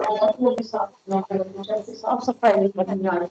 वो भी साफ ना करें, जैसे साफ सफाई करनी आ रही।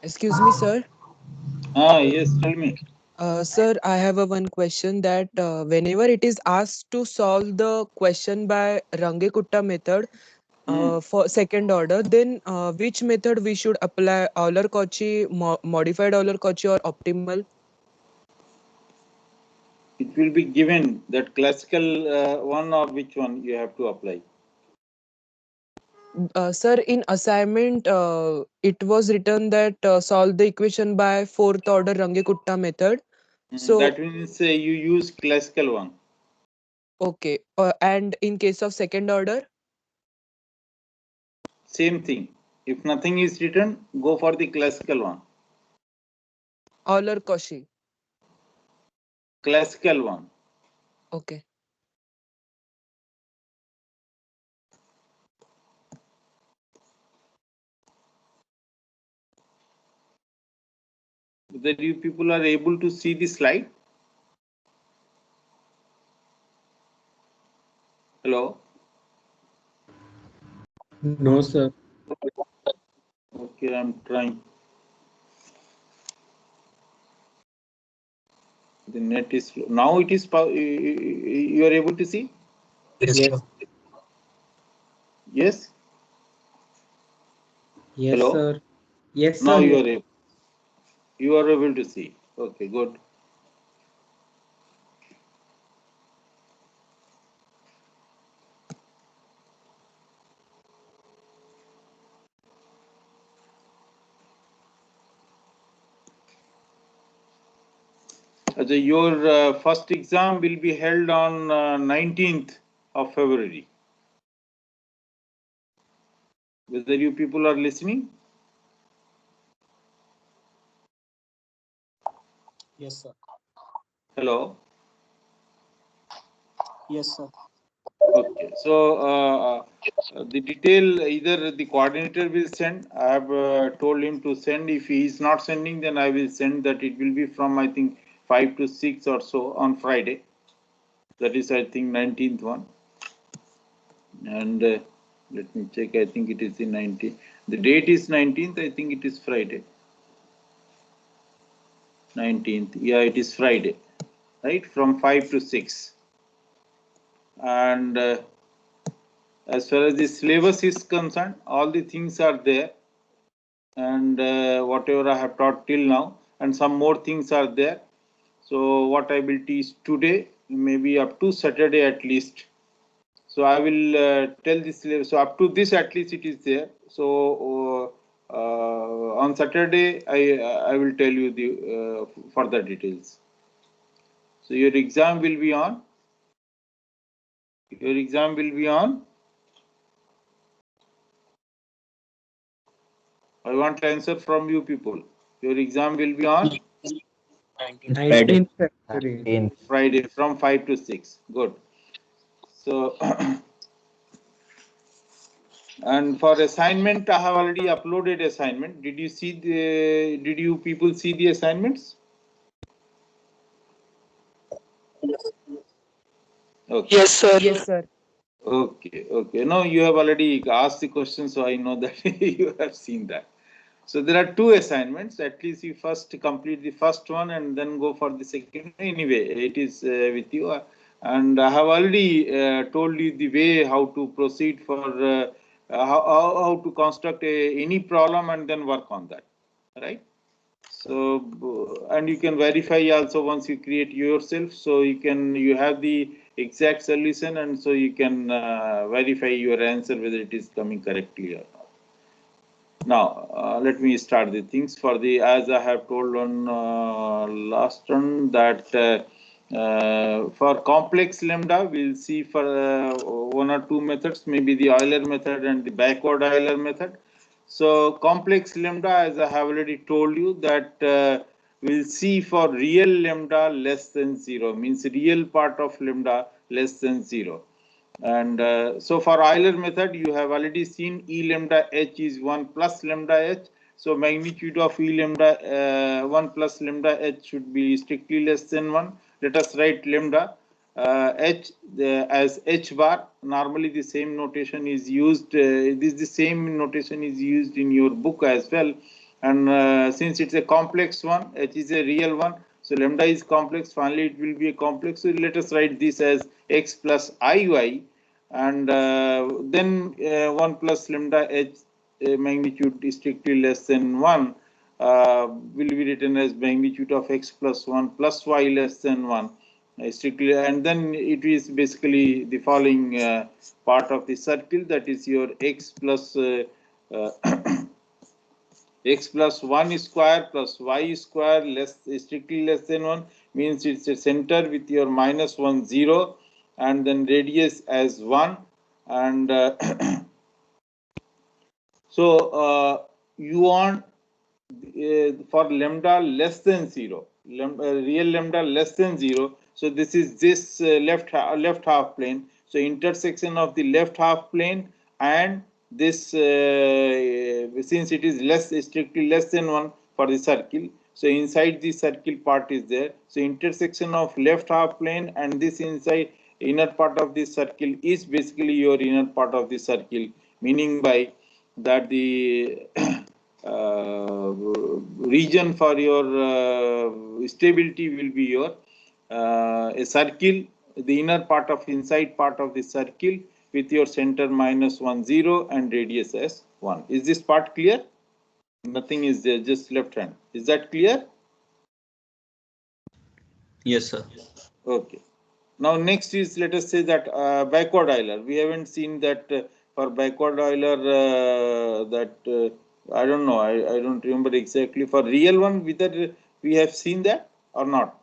Excuse me, sir. Yes, tell me. Sir, I have a one question that whenever it is asked to solve the question by Rangekutta method Hmm. for second order, then which method we should apply? Euler-Cauchy, modified Euler-Cauchy, or optimal? It will be given that classical one or which one you have to apply. Sir, in assignment, it was written that solve the equation by fourth order Rangekutta method. So, That means you use classical one. okay. And in case of second order, Same thing. If nothing is written, go for the classical one. Euler-Cauchy. Classical one. Okay. That you people are able to see the slide. Hello. No, sir. Okay, I'm trying. The net is slow. Now it is. You are able to see. Yes, sir. Yes. Yes, Hello. sir. Yes, Now sir. you Yes. are able. You are able to see. Okay, good. Your first exam will be held on 19th of February. Whether you people are listening? Yes, sir. Hello. Yes, sir. Okay. So the detail either the coordinator will send. I have told him to send. If he is not sending, then I will send that. It will be from I think 5 to 6 or so on Friday. That is I think 19th one. And let me check. I think it is the 19th. The date is 19th. I think it is Friday. 19th. Yeah, it is Friday. Right, from 5 to 6. And as far as the syllabus is concerned, all the things are there. And whatever I have taught till now, and some more things are there. So what I will teach today, maybe up to Saturday at least. So I will tell this. So up to this at least it is there. So on Saturday I will tell you the further details. So your exam will be on. Your exam will be on. I want answer from you people. Your exam will be on 19th February. 19th. Friday from 5 to 6. Good. So and for assignment, I have already uploaded assignment. Did you see the? Did you people see the assignments? Okay. Yes, sir. Yes, sir. Okay. Okay. No, you have already asked the question, so I know that you have seen that. So there are two assignments. At least you first complete the first one and then go for the second. Anyway, it is with you. And I have already told you the way how to proceed for how to construct any problem and then work on that. Right? So and you can verify also once you create yourself. So you have the exact solution, and so you can verify your answer whether it is coming correctly or not. Now, let me start the things for the, as I have told on last one, that for complex lambda, we'll see for one or two methods, maybe the Euler method and the backward Euler method. So complex lambda, as I have already told you, that we'll see for real lambda less than 0, means real part of lambda less than 0. And so for Euler method, you have already seen E lambda h is 1 plus lambda h. So magnitude of E lambda 1 plus lambda h should be strictly less than 1. Let us write lambda h as h bar. Normally the same notation is used. The same notation is used in your book as well. And since it's a complex one, h is a real one. So lambda is complex. Finally, it will be a complex. So let us write this as x plus iy. And then 1 plus lambda h magnitude is strictly less than 1 will be written as magnitude of x plus 1 plus y less than 1 strictly, and then it is basically the following part of the circle, that is your x plus x plus 1 square plus y square strictly less than 1 means it's a center with your minus 1 0 and then radius as 1, and so you want for lambda less than 0, real lambda less than 0. So this is this left half plane. So intersection of the left half plane and this since it is strictly less than 1 for the circle. So inside the circle part is there. So intersection of left half plane and this inside inner part of this circle is basically your inner part of the circle, meaning by that the region for your stability will be your a circle, the inner part of inside part of the circle with your center minus 1 0 and radius as 1. Is this part clear? Nothing is there, just left hand. Is that clear? Yes, sir. Okay. Now next is, let us say that backward Euler. We haven't seen that for backward Euler that I don't know. I don't remember exactly. For real one, whether we have seen that or not.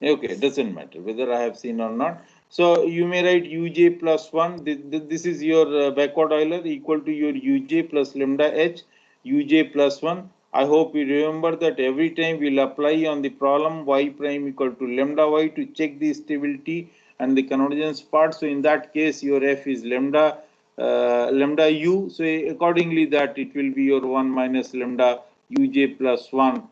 Okay, doesn't matter whether I have seen or not. So you may write uj plus 1. This is your backward Euler equal to your uj plus lambda h, uj plus 1. I hope you remember that every time we'll apply on the problem y prime equal to lambda y to check the stability and the convergence part. So in that case, your f is lambda u. So accordingly, that it will be your 1 minus lambda uj plus 1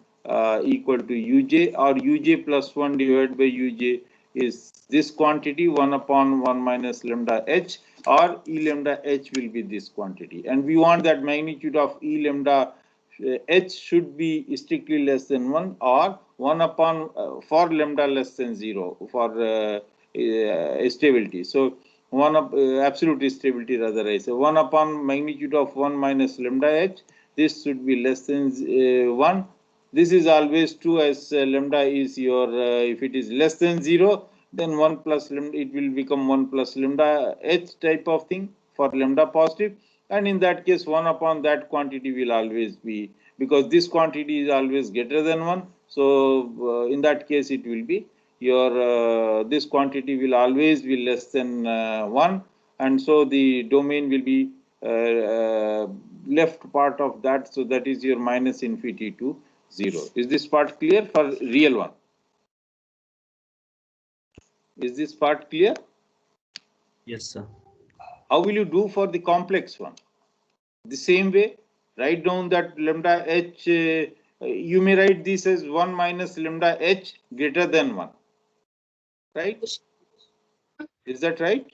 equal to uj, or uj plus 1 divided by uj is this quantity 1 upon 1 minus lambda h, or E lambda h will be this quantity. And we want that magnitude of E lambda h should be strictly less than 1, or 1 upon for lambda less than 0 for stability. So 1 up absolute stability rather I say 1 upon magnitude of 1 minus lambda h, this should be less than 1, This is always true as lambda is your, if it is less than 0, then 1 plus lambda, it will become 1 plus lambda h type of thing for lambda positive. And in that case, 1 upon that quantity will always be, because this quantity is always greater than 1. So in that case, it will be your, this quantity will always be less than 1. And so the domain will be left part of that. So that is your minus infinity to 0. Is this part clear for real one? Is this part clear? Yes, sir. How will you do for the complex one? The same way, write down that lambda h, you may write this as 1 minus lambda h greater than 1. Right? Is that right?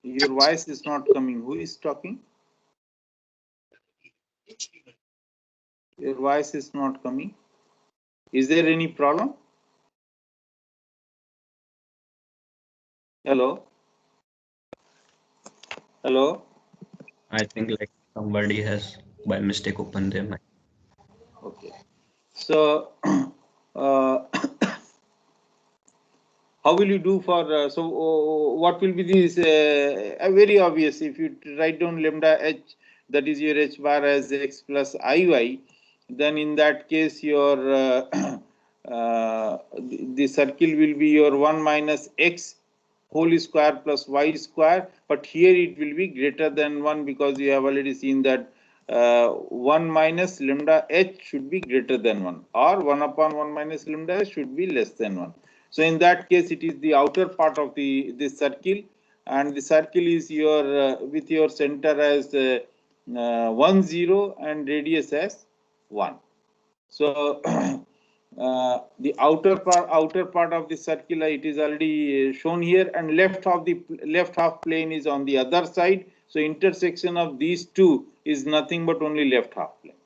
Your voice is not coming. Who is talking? Your voice is not coming. Is there any problem? Hello? Hello? I think like somebody has by mistake opened their mic. Okay. So, how will you do for, what will be this, very obvious, if you write down lambda h, that is your h bar as x plus iy, then in that case your, the circle will be your 1 minus x whole square plus y square, but here it will be greater than 1 because you have already seen that 1 minus lambda h should be greater than 1, or 1 upon 1 minus lambda h should be less than 1. So in that case, it is the outer part of the this circle, and the circle is your, with your center as 1 0 and radius as 1. So the outer part of the circle, it is already shown here, and left half plane is on the other side. So intersection of these two is nothing but only left half plane.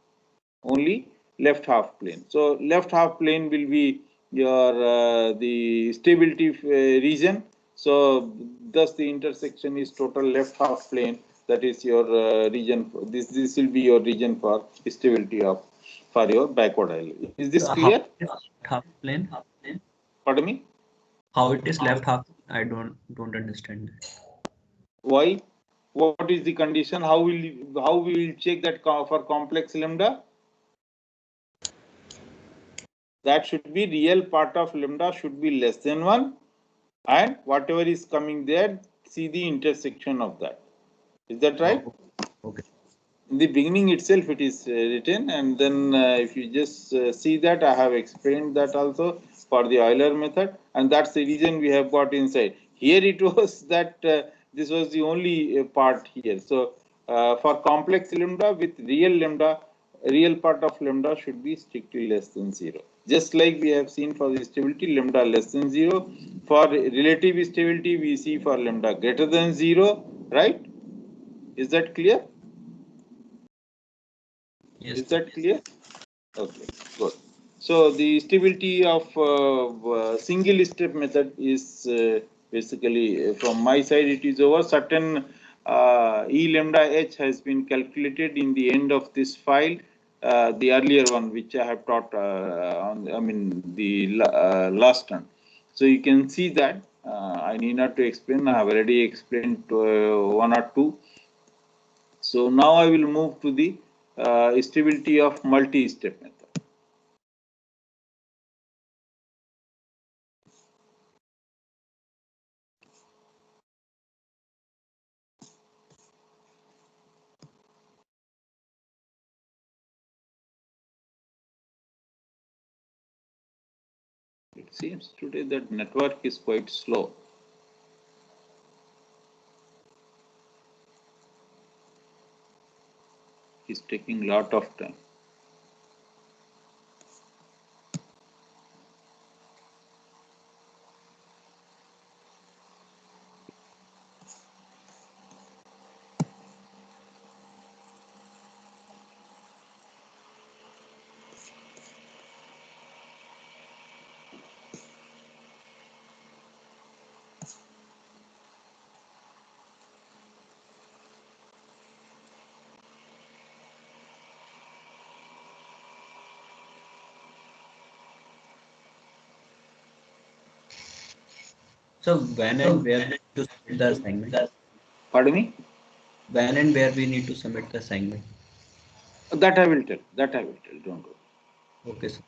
Only left half plane. So left half plane will be your, the stability region. So thus the intersection is total left half plane. That is your region. This will be your region for stability of, for your backward island. Is this How clear? it is half plane? Pardon me? How it is left half? I don't understand. Why? What is the condition? How we will check that for complex lambda? That should be real part of lambda should be less than 1, and whatever is coming there, see the intersection of that. Is that right? Okay. In the beginning itself it is written, and then if you just see that, I have explained that also for the Euler method, and that's the reason we have got inside. Here it was that this was the only part here. So for complex lambda with real part of lambda should be strictly less than 0. Just like we have seen for the stability, lambda less than 0. For relative stability, we see for lambda greater than 0, right? Is that clear? Yes. Is that clear? Okay, good. So the stability of single step method is basically, from my side it is over. Certain E lambda h has been calculated in the end of this file, the earlier one which I have taught on, I mean the last one. So you can see that I need not to explain. I have already explained one or two. So now I will move to the stability of multi-step method. It seems today that network is quite slow. It's taking lot of time. So when and where we need to submit the assignment? Pardon me? When and where we need to submit the assignment? That I will tell. That I will tell. Don't worry. Okay, sir.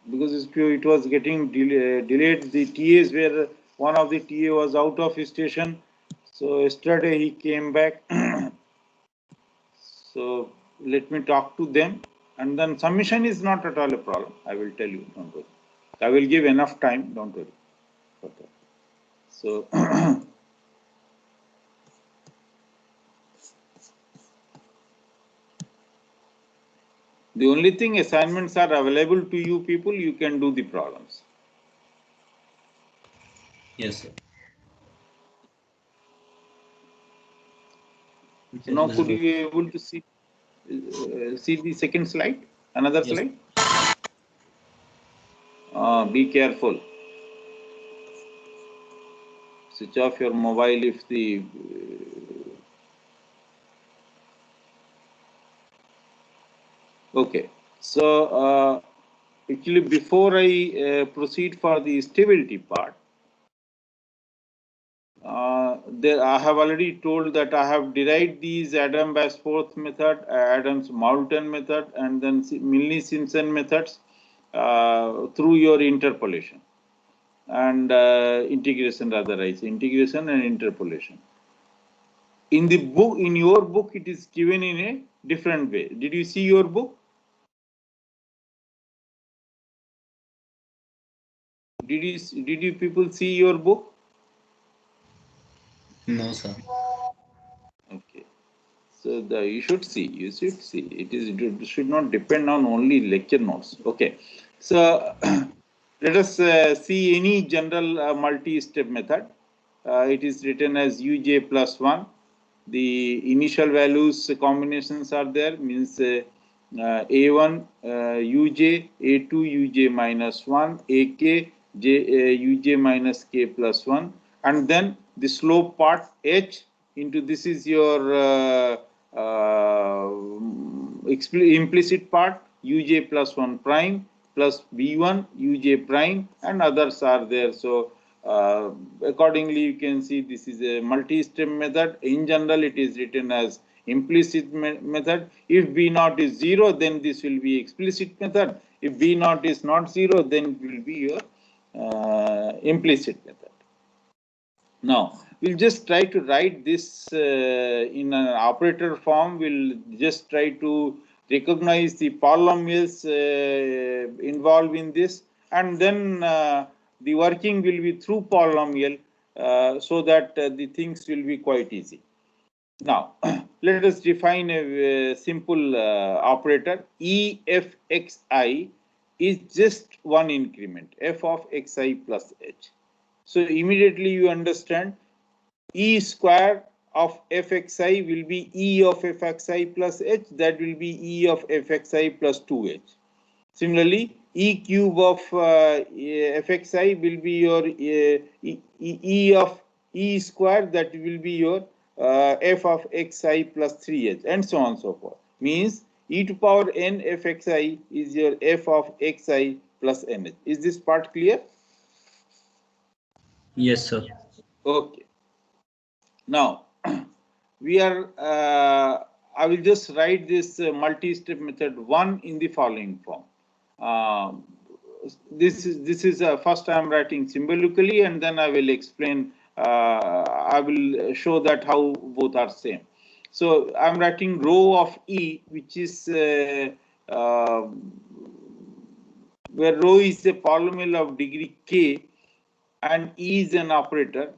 Because it was getting delayed. The TAs were, one of the TA was out of station. So yesterday he came back. So let me talk to them, and then submission is not at all a problem. I will tell you. Don't worry. I will give enough time. Don't worry for that. So the only thing, assignments are available to you people. You can do the problems. Yes, sir. It So is now could visible. you be able to see the second slide? Another Yes. slide. Be careful. Switch off your mobile if the okay. So actually, before I proceed for the stability part, there I have already told that I have derived these Adam-Basforth method, Adams-Moulton method, and then Milne-Simpson methods through your interpolation and integration, rather I say integration and interpolation. In the book, in your book, it is given in a different way. Did you see your book? Did you people see your book? No, sir. Okay. So you should see. You should see. It should not depend on only lecture notes. Okay. So let us see any general multi-step method. It is written as uj plus 1. The initial values combinations are there, means a1 uj, a2 uj minus 1, ak uj minus k plus 1, and then the slope part h into this is your implicit part uj plus 1 prime plus b1 uj prime, and others are there. So accordingly you can see this is a multi-step method. In general it is written as implicit method. If b naught is 0, then this will be explicit method. If b naught is not 0, then it will be your implicit method. Now we'll just try to write this in an operator form. We'll just try to recognize the polynomials involved in this, and then the working will be through polynomial, so that the things will be quite easy. Now let us define a simple operator. E f x I is just one increment, f of xi plus h. So immediately you understand E square of fxi will be E of fxi plus h, that will be E of fxi plus 2h. Similarly, E cube of fxi will be your E of E square, that will be your f of xi plus 3h, and so on and so forth. Means e to power n fxi is your f of xi plus nh. Is this part clear? Yes, sir. Okay. Now we are I will just write this multi-step method 1 in the following form. This is first I am writing symbolically, and then I will explain. I will show that how both are same. So I am writing rho of E, which is where rho is a polynomial of degree k and E is an operator,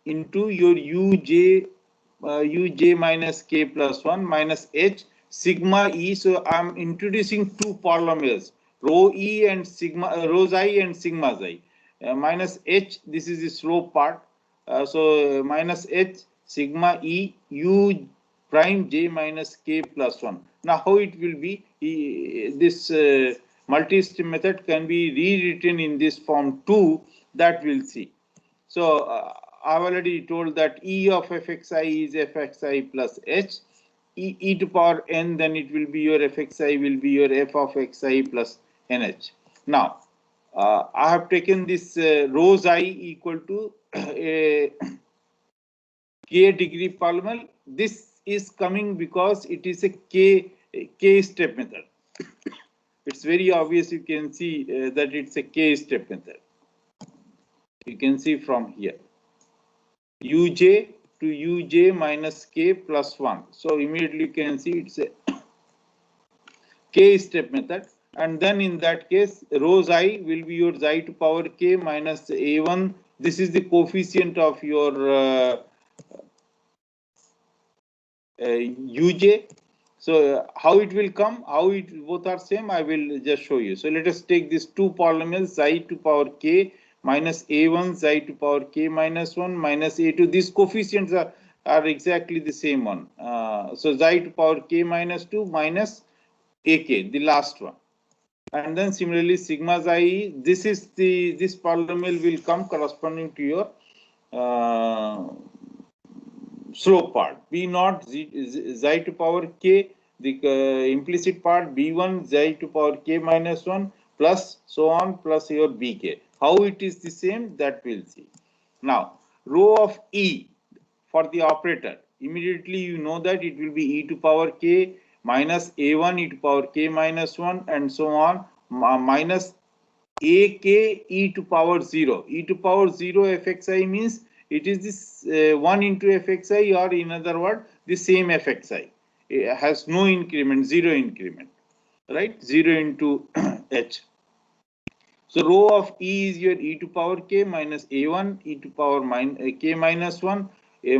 into your uj uj minus k plus 1 minus h sigma E. So I am introducing two polynomials, rho E and sigma, rho xi and sigma xi, minus h, this is the slope part. So minus h sigma E u prime j minus k plus 1. Now how it will be, this multi-step method can be rewritten in this form too, that we'll see. So I've already told that E of fxi is fxi plus h, e to power n, then it will be your fxi will be your f of xi plus nh. Now I have taken this rows I equal to a k degree polynomial. This is coming because it is a k step method. It's very obvious. You can see that it's a k step method. You can see from here uj to uj minus k plus 1. So immediately you can see it's a k step method, and then in that case rows I will be your I to power k minus a1. This is the coefficient of your uj. So how it will come, how it both are same, I will just show you. So let us take these two polynomials I to power k minus a1 I to power k minus 1 minus a2. These coefficients are exactly the same one. So I to power k minus 2 minus ak, the last one. And then similarly sigma xi, this polynomial will come corresponding to your slope part b naught xi to power k, the implicit part b1 xi to power k minus 1 plus so on plus your bk. How it is the same, that we'll see. Now row of e for the operator, immediately you know that it will be e to power k minus a1 e to power k minus 1 and so on minus ak e to power 0. E to power 0 fxi means it is this 1 into fxi, or in other word the same fxi. It has no increment, 0 increment, right? 0 into h. So row of e is your e to power k minus a1 e to power k minus 1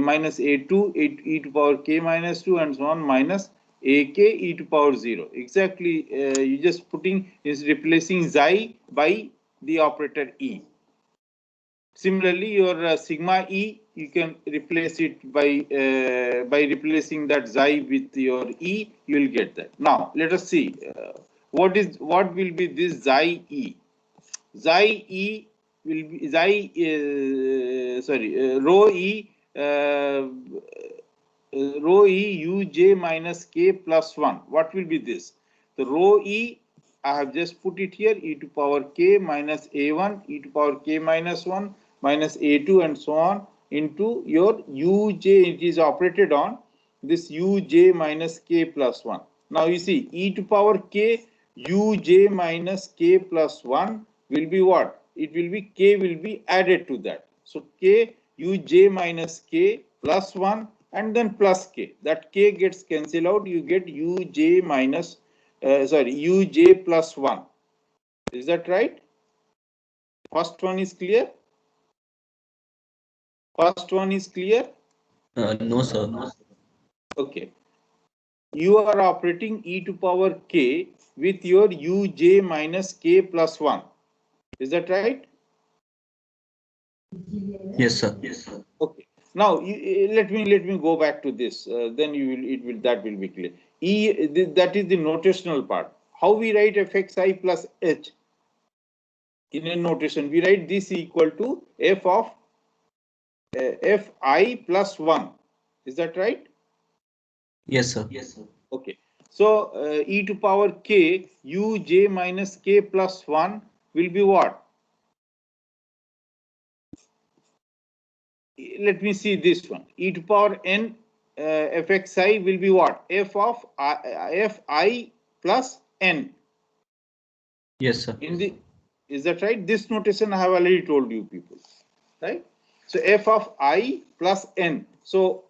minus a2 e to power k minus 2 and so on minus ak e to power 0. Exactly, you just putting is replacing xi by the operator e. Similarly, your sigma e, you can replace it by replacing that xi with your e. You will get that. Now let us see what will be this xi e. Xi e will be rho e rho e uj minus k plus 1. What will be this? The rho e, I have just put it here, e to power k minus a1 e to power k minus 1 minus a2 and so on into your uj. It is operated on this uj minus k plus 1. Now you see e to power k uj minus k plus 1 will be what? It will be k will be added to that. So k uj minus k plus 1 and then plus k. That k gets cancelled out. You get uj minus uj plus 1. Is that right? First one is clear? First one is clear? No, sir. Okay. You are operating e to power k with your uj minus k plus 1. Is that right? Yes, sir. Yes, sir. Okay. Now let me go back to this. Then that will be clear. That is the notational part. How we write fxi plus h? In a notation, we write this equal to f of fi plus 1. Is that right? Yes, sir. Yes, sir. Okay. So e to power k uj minus k plus 1 will be what? Let me see this one. E to power n fxi will be what? F of fi plus n. Yes, sir. Is that right? This notation I have already told you people, right? So f of I plus n. So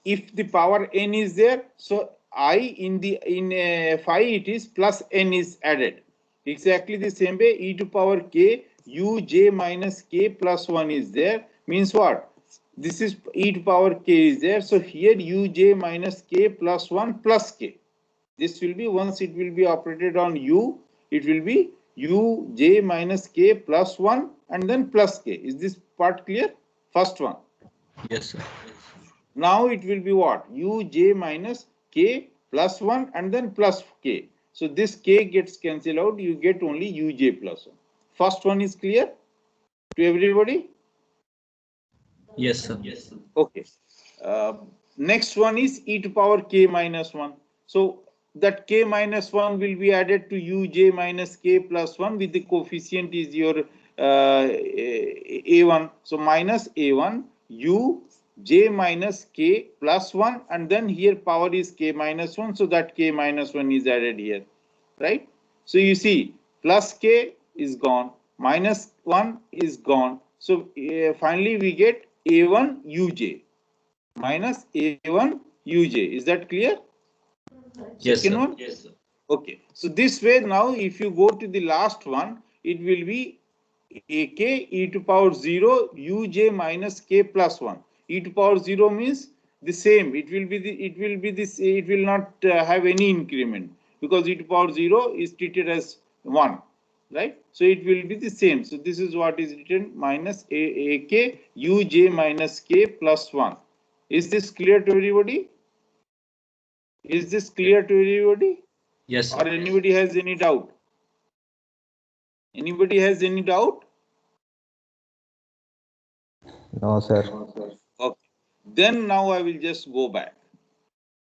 if the power n is there, so I in phi it is plus n is added. Exactly the same way e to power k uj minus k plus 1 is there, means what? This is e to power k is there, so here uj minus k plus 1 plus k. This will be, once it will be operated on u, it will be uj minus k plus 1 and then plus k. Is this part clear? First one. Yes, sir. Now it will be what? uj minus k plus 1 and then plus k. So this k gets cancelled out. You get only uj plus 1. First one is clear to everybody? Yes, sir. Yes, sir. Okay. Next one is e to power k minus 1. So that k minus 1 will be added to uj minus k plus 1 with the coefficient is your a1. So minus a1 u j minus k plus 1, and then here power is k minus 1, so that k minus 1 is added here, right? So you see plus k is gone, minus 1 is gone, so finally we get a1 uj minus a1 uj. Is that clear? Yes, Second sir. one? Yes, sir. Okay, so this way now if you go to the last one, it will be ak e to power 0 uj minus k plus 1. E to power 0 means the same, it will be this, it will not have any increment, because e to power 0 is treated as 1, right? So it will be the same. So this is what is written, minus ak uj minus k plus 1. Is this clear to everybody? Is this clear to everybody? Yes, Or sir. anybody has any doubt? Anybody has any doubt? No, sir. Okay. Then now I will just go back.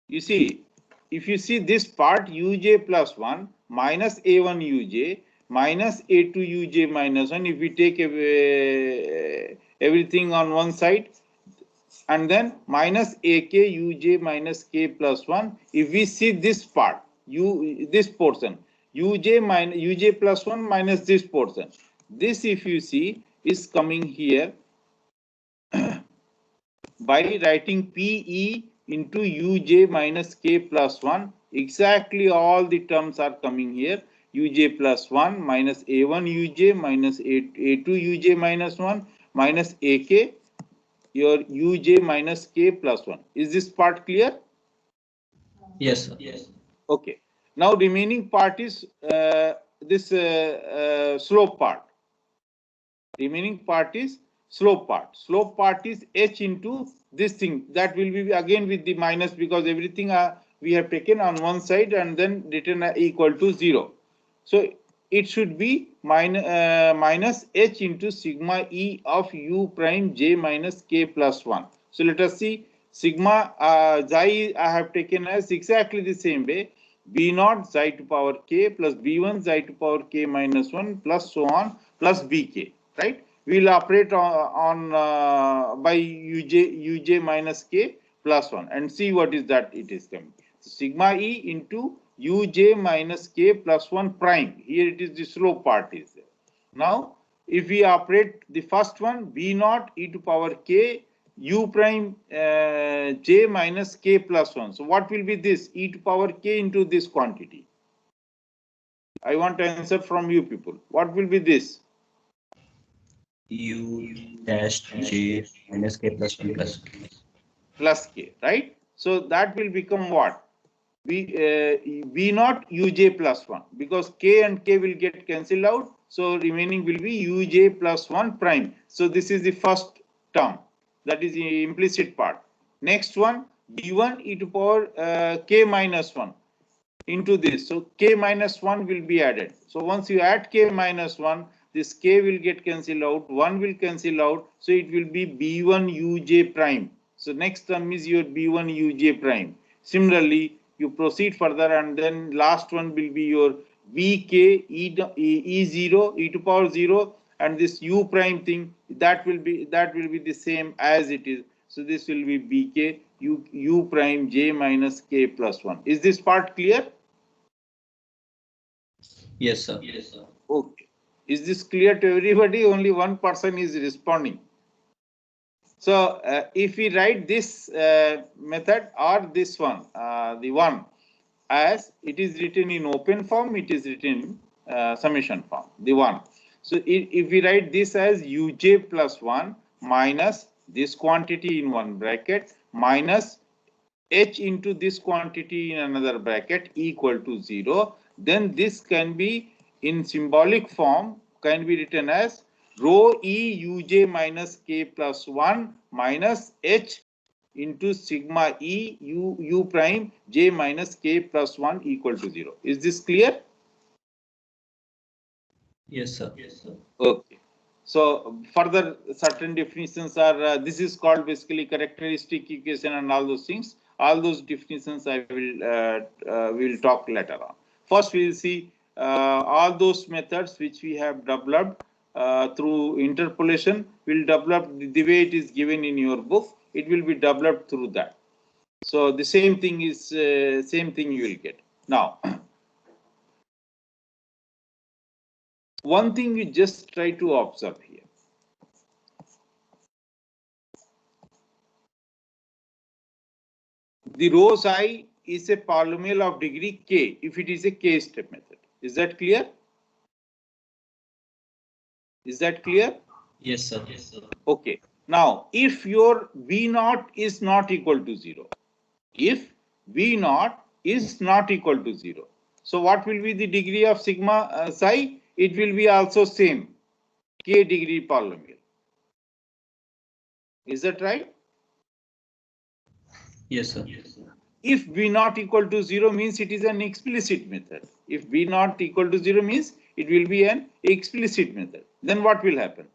You see, if you see this part, uj plus 1 minus a1 uj minus a2 uj minus 1, if we take everything on one side, and then minus ak uj minus k plus 1, if we see this part, this portion, uj plus 1 minus this portion, this if you see is coming here by writing PE into uj minus k plus 1. Exactly all the terms are coming here. Uj plus 1 minus a1 uj minus a2 uj minus 1 minus ak your uj minus k plus 1. Is this part clear? Yes, sir. Okay. Now remaining part is this slope part. Remaining part is slope part. Slope part is h into this thing, that will be again with the minus, because everything we have taken on one side and then written equal to 0. So it should be minus h into sigma e of u prime j minus k plus 1. So let us see, sigma xi I have taken as exactly the same way, b naught xi to power k plus b1 xi to power k minus 1 plus so on plus bk, right? We will operate on by uj minus k plus 1 and see what is that it is coming. So sigma e into uj minus k plus 1 prime. Here it is the slope part is there. Now if we operate the first one, b naught e to power k u prime j minus k plus 1. So what will be this? E to power k into this quantity. I want to answer from you people. What will be this? U dash j minus k plus 1 Plus k, right? So that will become what? B naught uj plus 1, because k and k will get cancelled out, so remaining will be uj plus 1 prime. So this is the first term, that is the implicit part. Next one, b1 e to power k minus 1 into this, so k minus 1 will be added. So once you add k minus 1, this k will get cancelled out, 1 will cancel out, so it will be b1 uj prime. So next term is your b1 uj prime. Similarly, you proceed further, and then last one will be your vk e0 e to power 0, and this u prime thing, that will be the same as it is. So this will be bk u prime j minus k plus 1. Is this part clear? Yes, sir. Okay. Is this clear to everybody? Only one person is responding. So if we write this method or this one, the one, as it is written in open form, it is written in summation form, the one. So if we write this as uj plus 1 minus this quantity in one bracket minus h into this quantity in another bracket equal to 0, then this can be in symbolic form, can be written as rho e uj minus k plus 1 minus h into sigma e u prime j minus k plus 1 equal to 0. Is this clear? Yes, sir. Okay. So further certain definitions are, this is called basically characteristic equation and all those things. All those definitions I will talk later on. First, we will see all those methods which we have developed through interpolation. Will develop the way it is given in your book. It will be developed through that. So the same thing is same thing you will get. Now, one thing you just try to observe here. The rho psi is a polynomial of degree k if it is a k-step method. Is that clear? Is that clear? Yes, sir. Yes, sir. Okay. Now, if your V naught is not equal to 0, if V naught is not equal to 0, so what will be the degree of sigma psi? It will be also same, k degree polynomial. Is that right? Yes, sir. Yes, sir. If V not equal to 0 means it is an explicit method. If V not equal to 0 means it will be an explicit method. Then what will happen?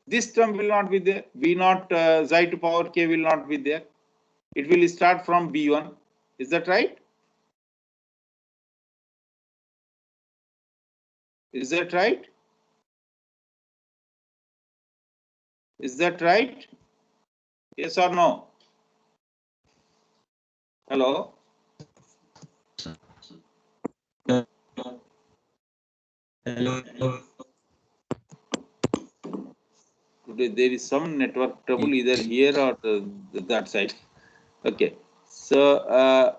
This term will not be there. V naught psi to power k will not be there. It will start from B1. Is that right? Is that right? Is that right? Yes or no? Hello? Hello. Today there is some network trouble either here or that side. Okay. So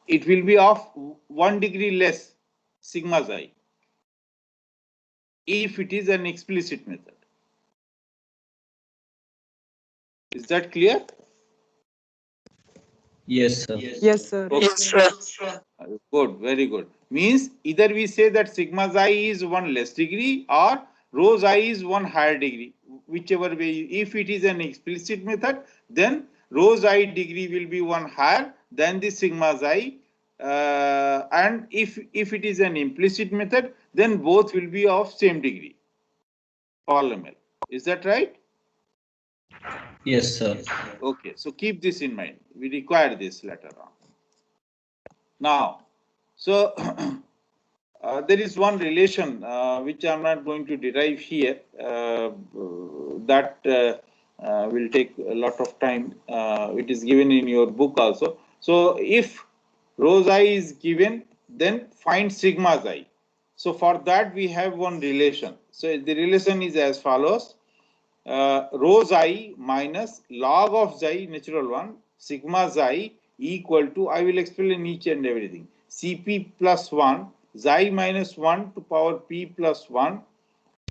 it will be of 1 degree less sigma psi if it is an explicit method. Is that clear? Yes, sir. Yes, sir. Okay. Good, very good. Means either we say that sigma xi is 1 less degree or rho xi is 1 higher degree. Whichever way, if it is an explicit method, then rho xi degree will be 1 higher than the sigma xi. And if it is an implicit method, then both will be of same degree polynomial. Is that right? Yes, sir. Okay, so keep this in mind. We require this later on. Now, so there is one relation which I'm not going to derive here. That will take a lot of time. It is given in your book also. So if rho xi is given, then find sigma xi. So for that we have one relation. So the relation is as follows. Rho xi minus log of xi natural one sigma xi equal to, I will explain each and everything, Cp plus 1 xi minus 1 to power p plus 1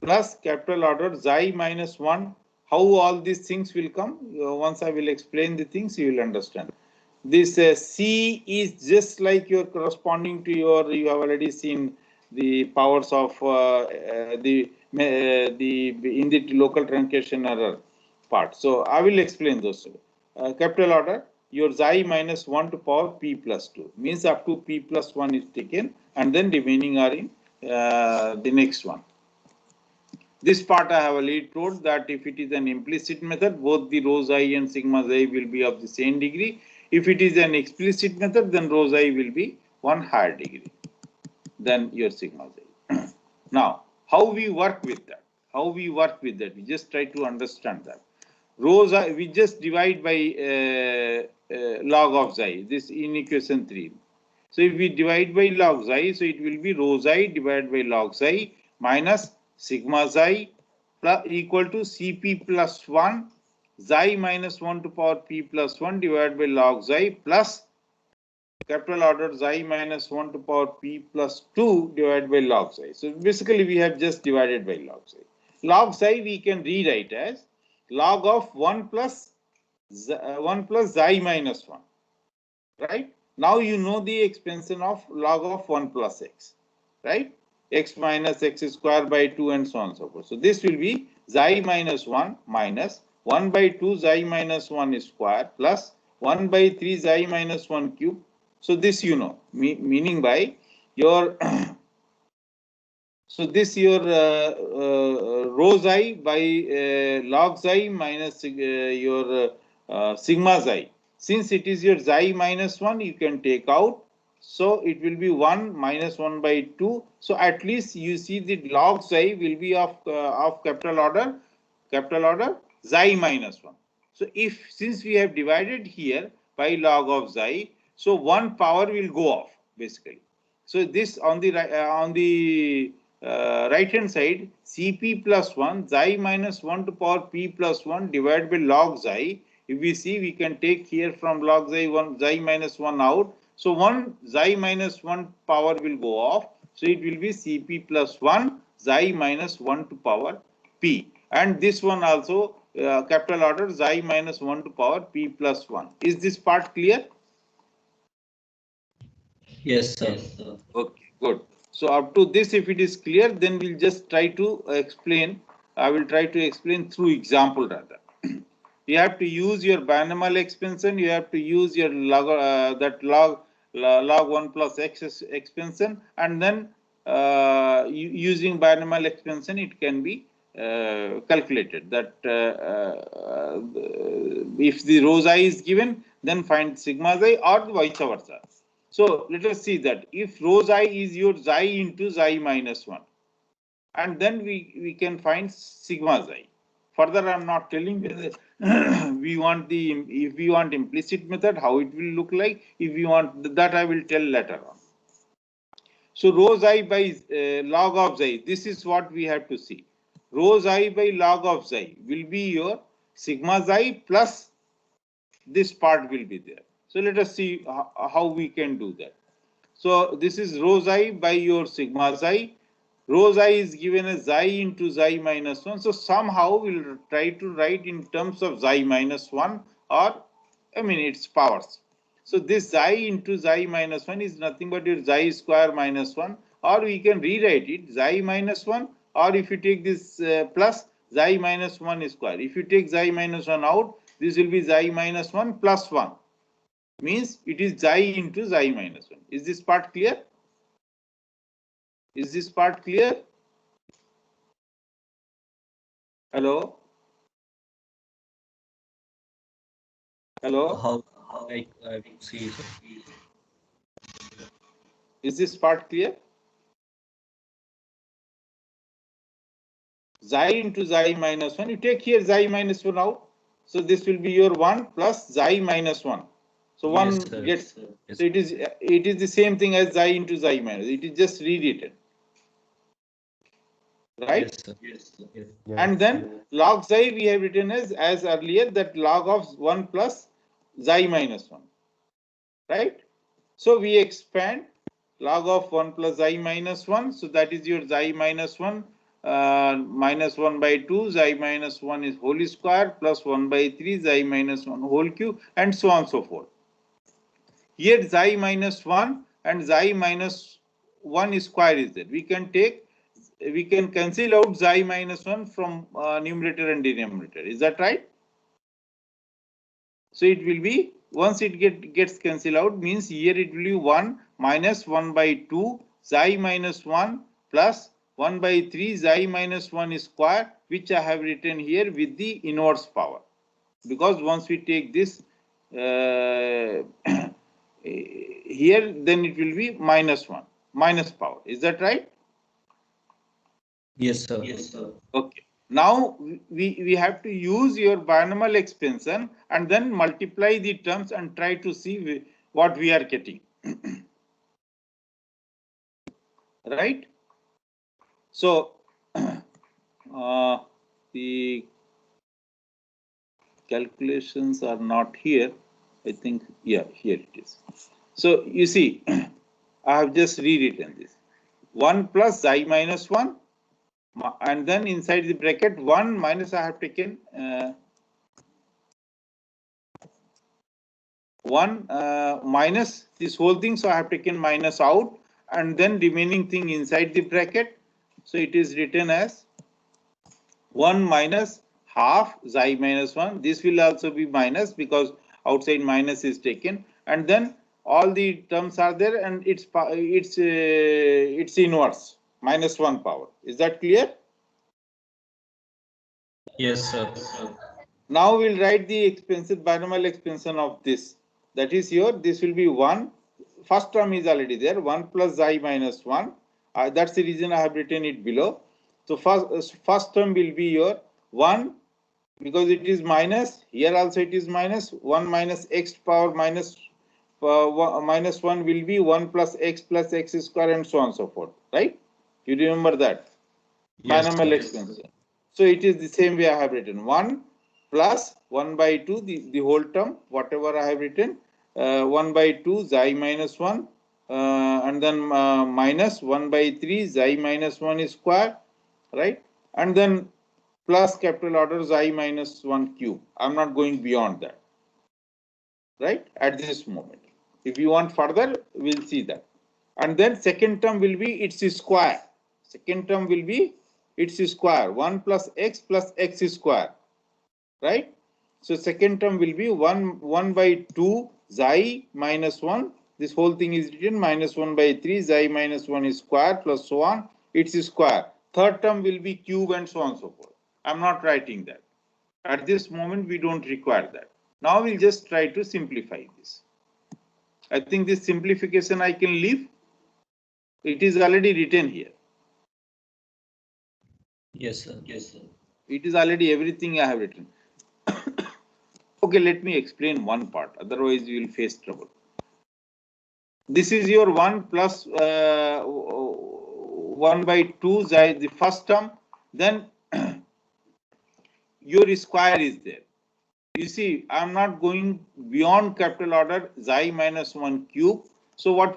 plus capital order xi minus 1. How all these things will come? Once I will explain the things, you will understand. This C is just like your corresponding to your, you have already seen the powers of the in the local truncation error part. So I will explain those. Capital order, your xi minus 1 to power p plus 2 means up to p plus 1 is taken and then remaining are in the next one. This part I have already told that if it is an implicit method, both the rho xi and sigma xi will be of the same degree. If it is an explicit method, then rho xi will be 1 higher degree than your sigma xi. Now, how we work with that? How we work with that? We just try to understand that. Rho xi, we just divide by log of xi, this in equation 3. So if we divide by log xi, so it will be rho xi divided by log xi minus sigma xi plus equal to Cp plus 1 xi minus 1 to power p plus 1 divided by log xi plus capital order xi minus 1 to power p plus 2 divided by log xi. So basically we have just divided by log xi. Log xi we can rewrite as log of 1 plus xi minus 1, right? Now you know the expansion of log of 1 plus x, right? X minus x square by 2 and so on and so forth. So this will be xi minus 1 minus 1 by 2 xi minus 1 square plus 1 by 3 xi minus 1 cube. So this you know, meaning by your so this your rho xi by log xi minus your sigma xi. Since it is your xi minus 1, you can take out. So it will be 1 minus 1 by 2. So at least you see the log xi will be of capital order xi minus 1. So if since we have divided here by log of xi, so one power will go off basically. So this on the right hand side, Cp plus 1 xi minus 1 to power p plus 1 divided by log xi. If we see, we can take here from log xi minus 1 out. So 1 xi minus 1 power will go off. So it will be Cp plus 1 xi minus 1 to power p. And this one also capital order xi minus 1 to power p plus 1. Is this part clear? Yes, sir. Okay, good. So up to this, if it is clear, then we'll just try to explain. I will try to explain through example rather. You have to use your binomial expansion. You have to use your log log 1 plus x expansion, and then using binomial expansion, it can be calculated that if the rho xi is given, then find sigma xi or vice versa. So let us see that if rho xi is your xi into xi minus 1, and then we can find sigma xi. Further, I am not telling whether we want if we want implicit method, how it will look like. If we want that, I will tell later on. So rho xi by log of xi, this is what we have to see. Rho xi by log of xi will be your sigma xi plus this part will be there. So let us see how we can do that. So this is rho xi by your sigma xi. Rho xi is given as xi into xi minus 1. So somehow we'll try to write in terms of xi minus 1 or its powers. So this xi into xi minus 1 is nothing but your xi square minus 1, or we can rewrite it xi minus 1, or if you take this plus xi minus 1 square. If you take xi minus 1 out, this will be xi minus 1 plus 1. Means it is xi into xi minus 1. Is this part clear? Is this part clear? Hello? Hello? How I will see, sir. Is this part clear? Xi into xi minus 1. You take here xi minus 1 out. So this will be your 1 plus xi minus 1. So 1 Yes, sir. gets. Yes. So it is the same thing as xi into xi minus. It is just rewritten. Right? Yes, sir. Yes, sir. Yes. And then log xi we have written as earlier that log of 1 plus xi minus 1. Right? So we expand log of 1 plus xi minus 1. So that is your xi minus 1 minus 1 by 2, xi minus 1 is whole square plus 1 by 3, xi minus 1 whole cube, and so on and so forth. Here xi minus 1 and xi minus 1 square is there. We can cancel out xi minus 1 from numerator and denominator. Is that right? So it will be, once it gets cancelled out, means here it will be 1 minus 1 by 2 xi minus 1 plus 1 by 3 xi minus 1 square, which I have written here with the inverse power. Because once we take this here, then it will be minus 1, minus power. Is that right? Yes, sir. Yes, sir. Okay. Now we have to use your binomial expansion and then multiply the terms and try to see what we are getting. Right? So the calculations are not here. I think, yeah, here it is. So you see, I have just rewritten this. 1 plus xi minus 1, and then inside the bracket 1 minus, I have taken 1 minus this whole thing, so I have taken minus out, and then remaining thing inside the bracket. So it is written as 1 minus half xi minus 1. This will also be minus because outside minus is taken, and then all the terms are there, and it's inverse minus 1 power. Is that clear? Yes, sir. Now we'll write the expansion, binomial expansion of this. That is here, this will be 1. First term is already there, 1 plus xi minus 1. That's the reason I have written it below. So first term will be your 1, because it is minus, here also it is minus, 1 minus x power minus 1 will be 1 plus x square and so on and so forth, right? You remember that? Yes, Binomial sir. expansion. So it is the same way I have written 1 plus 1 by 2, the whole term, whatever I have written, 1 by 2 xi minus 1, and then minus 1 by 3 xi minus 1 is square, right? And then plus capital order xi minus 1 cube. I'm not going beyond that, right? At this moment. If you want further, we'll see that. And then second term will be its square. Second term will be its square, 1 plus x square, right? So second term will be 1 by 2 xi minus 1. This whole thing is written minus 1 by 3 xi minus 1 is square plus so on. It's square. Third term will be cube and so on and so forth. I'm not writing that. At this moment, we don't require that. Now we'll just try to simplify this. I think this simplification I can leave. It is already written here. Yes, sir. Yes, sir. It is already everything I have written. Okay, let me explain one part. Otherwise, you will face trouble. This is your 1 plus 1 by 2 xi, the first term. Then your square is there. You see, I'm not going beyond capital order xi minus 1 cube. So what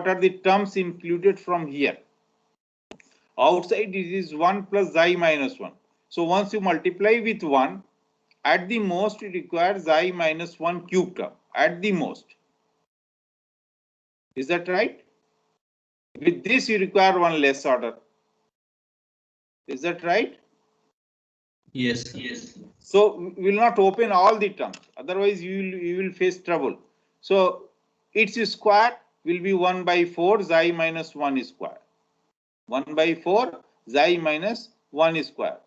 are the terms included from here? Outside it is 1 plus xi minus 1. So once you multiply with 1, at the most it requires xi minus 1 cube term. At the most. Is that right? With this you require one less order. Is that right? Yes, sir. Yes. So we will not open all the terms. Otherwise you will face trouble. So its square will be 1 by 4 xi minus 1 square. 1 by 4 xi minus 1 square.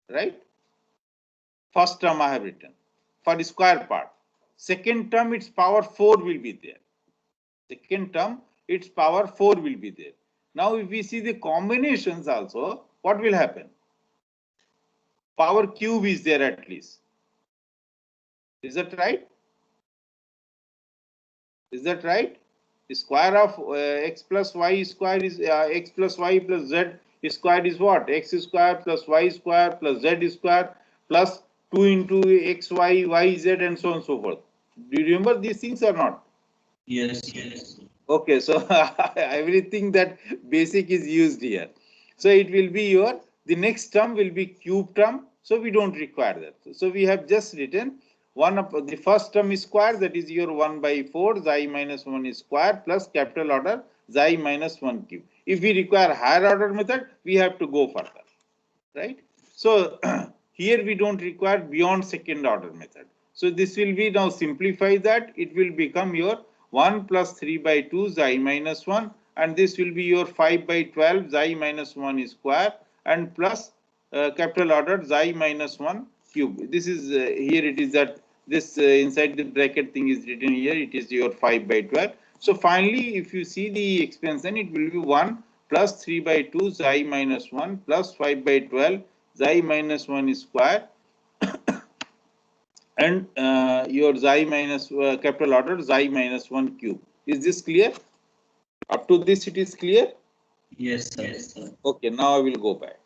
Right? First term I have written for the square part. Second term, its power 4 will be there. Second term, its power 4 will be there. Now, if we see the combinations also, what will happen? Power cube is there at least. Is that right? Is that right? The square of x plus y square is x plus y plus z square is what? X square plus y square plus z square plus 2 into x, y, z and so on and so forth. Do you remember these things or not? Yes. Yes. Okay, so everything that basic is used here. So it will be your, the next term will be cube term. So we don't require that. So we have just written one of the first term is square, that is your 1 by 4 xi minus 1 is square plus capital order xi minus 1 cube. If we require higher order method, we have to go further, right? So here we don't require beyond second order method. So this will be now simplify that, it will become your 1 plus 3 by 2 xi minus 1, and this will be your 5 by 12 xi minus 1 square and plus capital order xi minus 1 cube. This is here it is that this inside the bracket thing is written here, it is your 5 by 12. So finally, if you see the expansion, it will be 1 plus 3 by 2 xi minus 1 plus 5 by 12 xi minus 1 square and your xi minus capital order xi minus 1 cube. Is this clear? Up to this it is clear? Yes, sir. Yes, sir. Okay, now I will go back.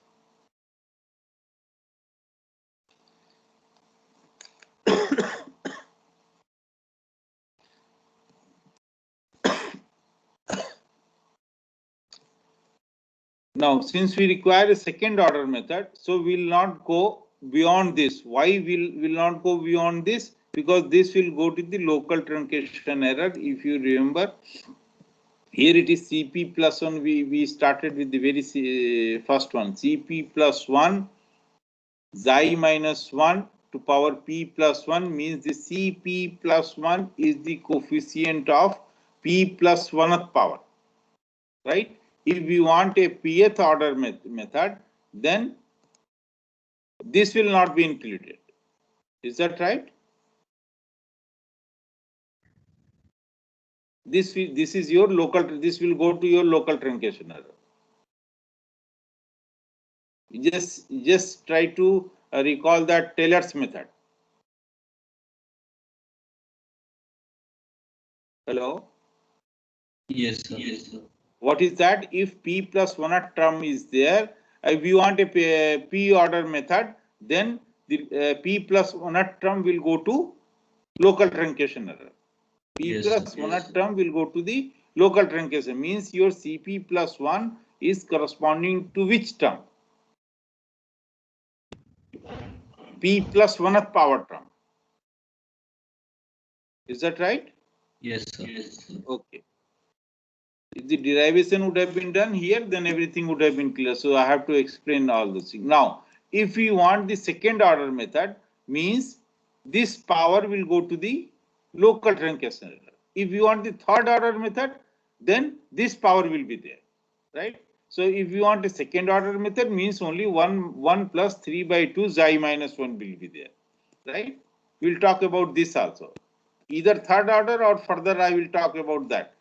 Now, since we require a second order method, so we will not go beyond this. Why will not go beyond this? Because this will go to the local truncation error. If you remember, here it is Cp plus 1. We started with the very first one. Cp plus 1, xi minus 1 to power p plus 1 means the Cp plus 1 is the coefficient of p plus 1th power, right? If we want a pth order method, then this will not be included. Is that right? This is your local, this will go to your local truncation error. Just try to recall that Taylor's method. Hello? Yes, sir. Yes, sir. What is that? If P plus 1 term is there, if you want a P order method, then the P plus 1 term will go to local truncation error. P Yes, plus sir. 1 term will go to the local truncation, means your Cp plus 1 is corresponding to which term? P plus 1th power term. Is that right? Yes, sir. Yes, sir. Okay. If the derivation would have been done here, then everything would have been clear. So I have to explain all those things. Now, if we want the second order method, means this power will go to the local truncation error. If you want the third order method, then this power will be there, right? So if you want a second order method, means only 1 plus 3 by 2 xi minus 1 will be there, right? We'll talk about this also. Either third order or further I will talk about that.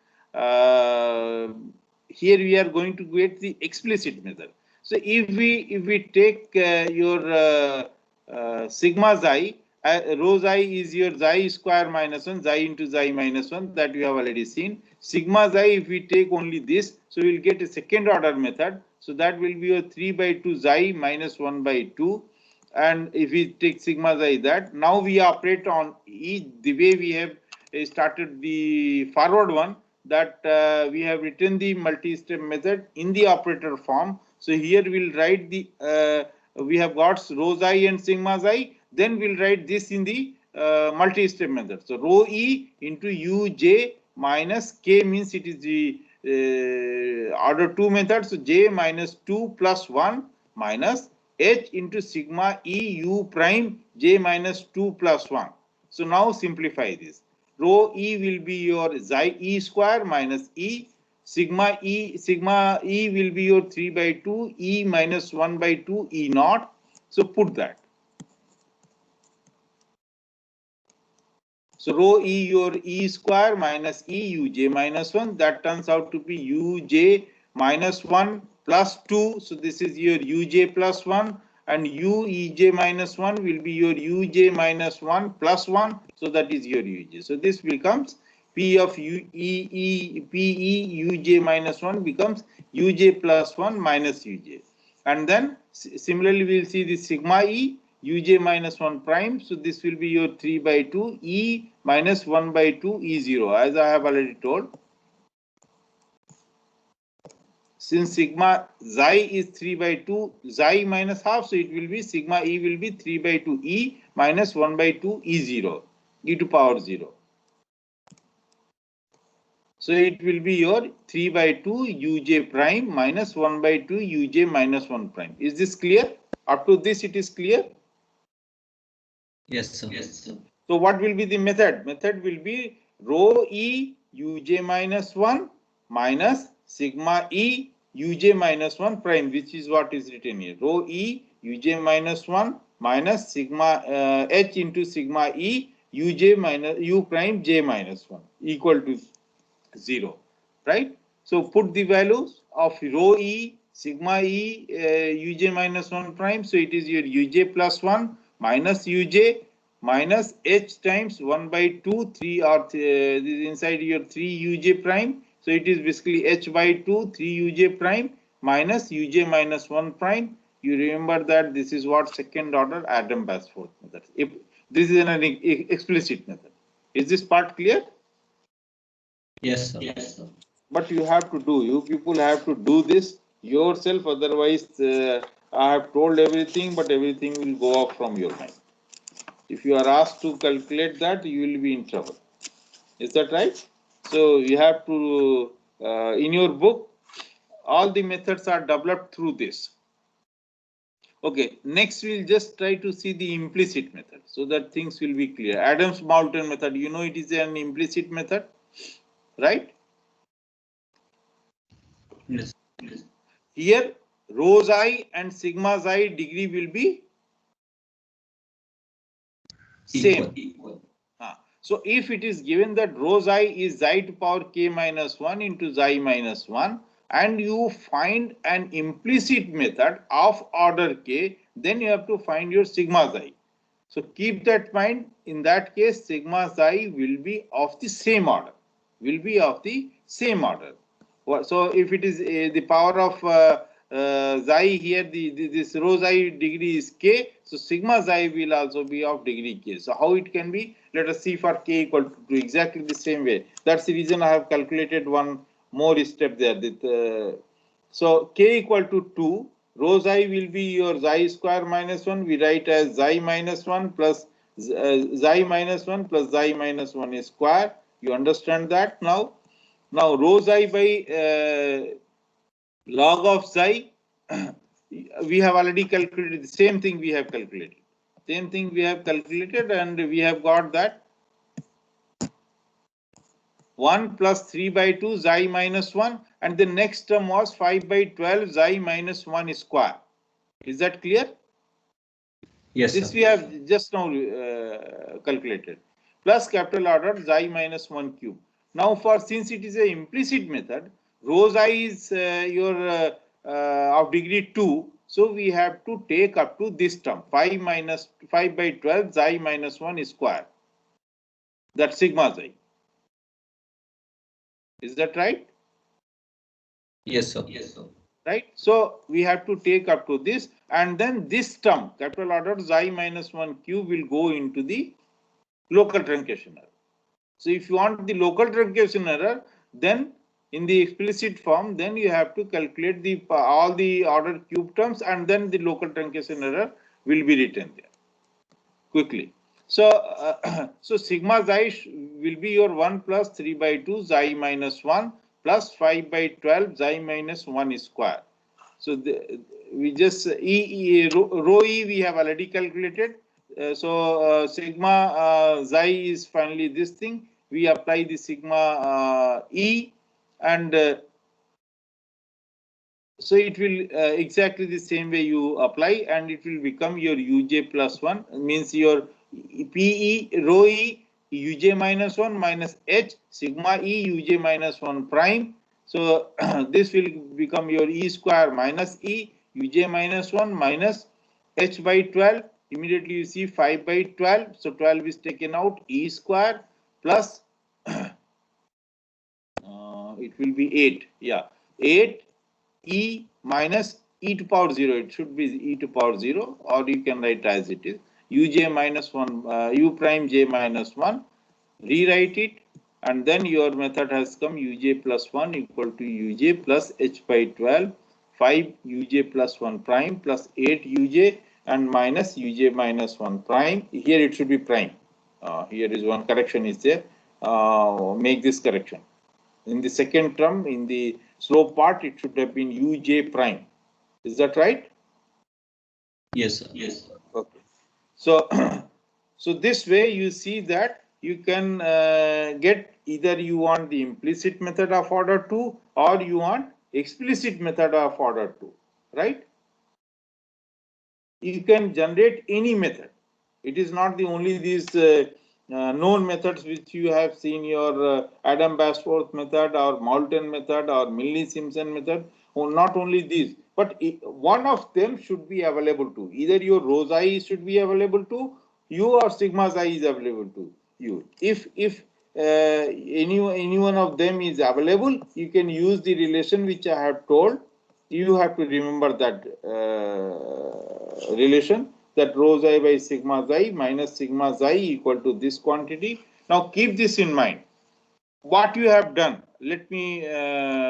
Here we are going to get the explicit method. So if we take your sigma xi, rho xi is your xi square minus 1, xi into xi minus 1, that we have already seen. Sigma xi, if we take only this, so we'll get a second order method. So that will be your 3 by 2 xi minus 1 by 2. And if we take sigma xi, that now we operate on each, the way we have started the forward one, that we have written the multi-step method in the operator form. So here we'll write the we have got rho xi and sigma xi, then we'll write this in the multi-step method. So rho e into uj minus k, means it is the order 2 method. So j minus 2 plus 1 minus h into sigma e u prime j minus 2 plus 1. So now simplify this. Rho e will be your xi e square minus e. Sigma e will be your 3 by 2 e minus 1 by 2 e naught. So put that. So rho e, your e square minus e uj minus 1, that turns out to be uj minus 1 plus 2. So this is your uj plus 1, and uej minus 1 will be your uj minus 1 plus 1. So that is your uj. So this becomes p of uj minus 1 becomes uj plus 1 minus uj. And then similarly we will see the sigma e uj minus 1 prime. So this will be your 3 by 2 e minus 1 by 2 e0, as I have already told. Since sigma xi is 3 by 2 xi minus half, so it will be sigma e will be 3 by 2 e minus 1 by 2 e0, e to power 0. So it will be your 3 by 2 uj prime minus 1 by 2 uj minus 1 prime. Is this clear? Up to this it is clear? Yes, sir. Yes, sir. So what will be the method? Method will be rho e uj minus 1 minus sigma e uj minus 1 prime, which is what is written here. Rho e uj minus 1 minus sigma h into sigma e uj minus u prime j minus 1 equal to 0, right? So put the values of rho e, sigma e, uj minus 1 prime. So it is your uj plus 1 minus uj minus h times 1 by 2, 3 or inside your 3 uj prime. So it is basically h by 2, 3 uj prime minus uj minus 1 prime. You remember that this is what second order Adam-Basford method. If this is an explicit method. Is this part clear? Yes, sir. Yes, sir. But you have to do, you people have to do this yourself, otherwise I have told everything, but everything will go off from your mind. If you are asked to calculate that, you will be in trouble. Is that right? So you have to, in your book, all the methods are developed through this. Okay, next we'll just try to see the implicit method so that things will be clear. Adams-Moulton method, you know it is an implicit method, right? Yes. Here rho xi and sigma xi degree will be Same. Equal. So if it is given that rho xi is xi to power k minus 1 into xi minus 1, and you find an implicit method of order k, then you have to find your sigma xi. So keep that in mind. In that case, sigma xi will be of the same order. So if it is the power of xi here, this rho xi degree is k, so sigma xi will also be of degree k. So how it can be? Let us see for k equal to 2, exactly the same way. That's the reason I have calculated one more step there. So k equal to 2, rho xi will be your xi square minus 1. We write as xi minus 1 plus xi minus 1 plus xi minus 1 is square. You understand that now? Now rho xi by log of xi, we have already calculated the same thing we have calculated. And we have got that 1 plus 3 by 2 xi minus 1, and the next term was 5 by 12 xi minus 1 square. Is that clear? Yes, This sir. we have just now calculated. Plus capital order xi minus 1 cube. Now since it is an implicit method, rho xi is of degree 2. So we have to take up to this term 5 by 12 xi minus 1 square. That's sigma xi. Is that right? Yes, sir. Right? So we have to take up to this, and then this term, capital order xi minus 1 cube, will go into the local truncation error. So if you want the local truncation error, then in the explicit form, then you have to calculate all the order cube terms, and then the local truncation error will be written there quickly. So so sigma xi will be your 1 plus 3 by 2 xi minus 1 plus 5 by 12 xi minus 1 square. So we just rho e we have already calculated. Sigma xi is finally this thing. We apply the sigma e, and so it will exactly the same way you apply, and it will become your uj plus 1, means your pe rho e uj minus 1 minus h sigma e uj minus 1 prime. So this will become your e square minus e uj minus 1 minus h by 12. Immediately you see 5 by 12. So 12 is taken out, e square plus it will be 8. Yeah, 8 e minus e to power 0. It should be e to power 0, or you can write as it is uj minus 1 u prime j minus 1. Rewrite it, and then your method has come uj plus 1 equal to uj plus h by 12 5 uj plus 1 prime plus 8 uj and minus uj minus 1 prime. Here it should be prime. Here is one correction is there. Make this correction. In the second term, in the slope part, it should have been uj prime. Is that right? Yes, sir. Okay. So, so this way you see that you can get either you want the implicit method of order 2 or you want explicit method of order 2, right? You can generate any method. It is not the only these known methods which you have seen, your Adam-Bashforth method or Moulton method or Milne-Simpson method. Not only these, but one of them should be available to either your rho xi should be available to you or sigma xi is available to you. If any one of them is available, you can use the relation which I have told. You have to remember that relation, that rho xi by sigma xi minus sigma xi equal to this quantity. Now keep this in mind. What you have done, let me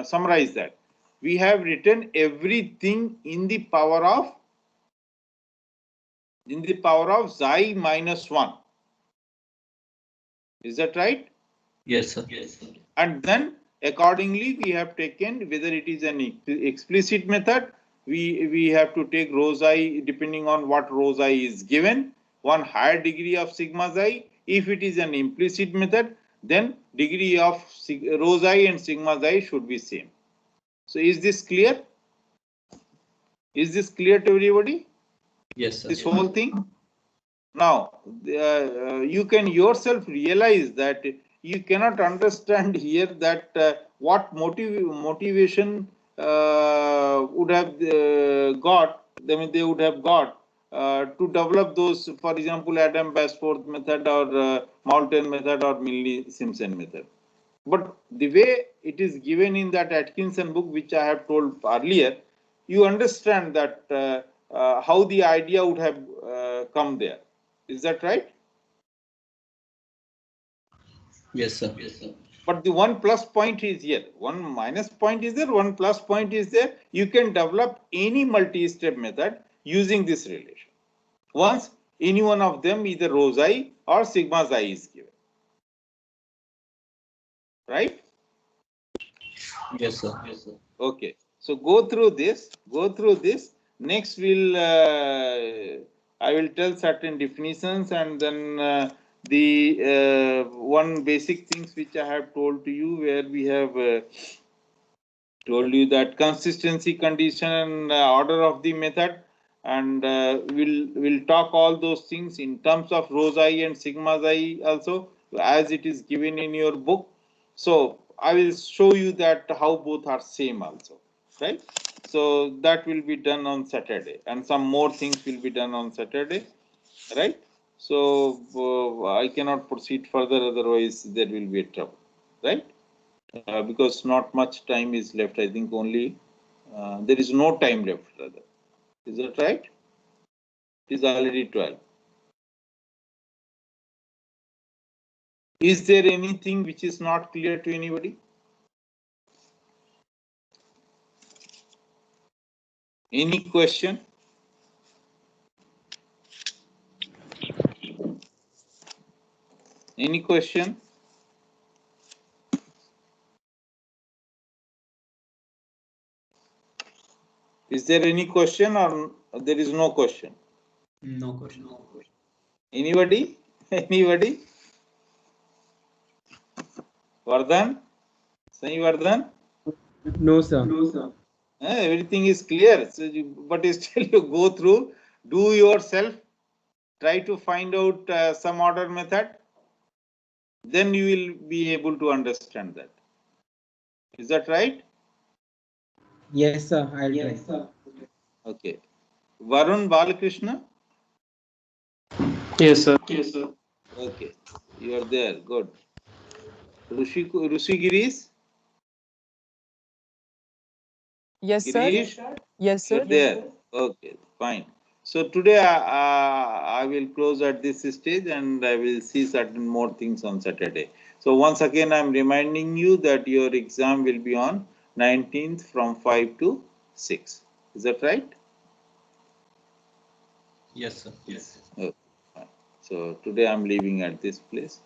summarize that. We have written everything in the power of xi minus 1. Is that right? Yes, sir. And then accordingly we have taken whether it is an explicit method, we have to take rho xi depending on what rho xi is given, one higher degree of sigma xi. If it is an implicit method, then degree of rho xi and sigma xi should be same. So is this clear? Is this clear to everybody? Yes, sir. This whole thing? Now, you can yourself realize that you cannot understand here that what motivation would have got, I mean, they would have got to develop those, for example, Adam Basforth method or Moulton method or Milne-Simpson method. But the way it is given in that Atkinson book, which I have told earlier, you understand that how the idea would have come there. Is that right? Yes, sir. Yes, sir. But the one plus point is here. One minus point is there, one plus point is there. You can develop any multi-step method using this relation. Once any one of them, either rho I or sigma I is given. Right? Yes, sir. Yes, sir. Okay. So go through this. Next, I will tell certain definitions, and then the one basic things which I have told to you, where we have told you that consistency condition, order of the method, and we'll talk all those things in terms of rho I and sigma I also, as it is given in your book. So I will show you that how both are same also, right? So that will be done on Saturday, and some more things will be done on Saturday, right? So I cannot proceed further, otherwise there will be a trouble, right? Because not much time is left. I think only there is no time left, rather. Is that right? It is already 12. Is there anything which is not clear to anybody? Any question? Any question? Is there any question, or there is no question? No question. Anybody? Anybody? Vardhan? Sai Vardhan? No, sir. Everything is clear. So but still you go through, do yourself, try to find out some order method. Then you will be able to understand that. Is that right? Yes, sir. I'll try. Okay. Varun Balakrishna? Yes, sir. Okay. You are there. Good. Rushi Girish? Yes, sir. Girish? Yes, You sir. are there. Okay. Fine. So today I will close at this stage, and I will see certain more things on Saturday. So once again, I am reminding you that your exam will be on 19th from 5 to 6. Is that right? Yes, sir. Yes. Okay. So today I am leaving at this place.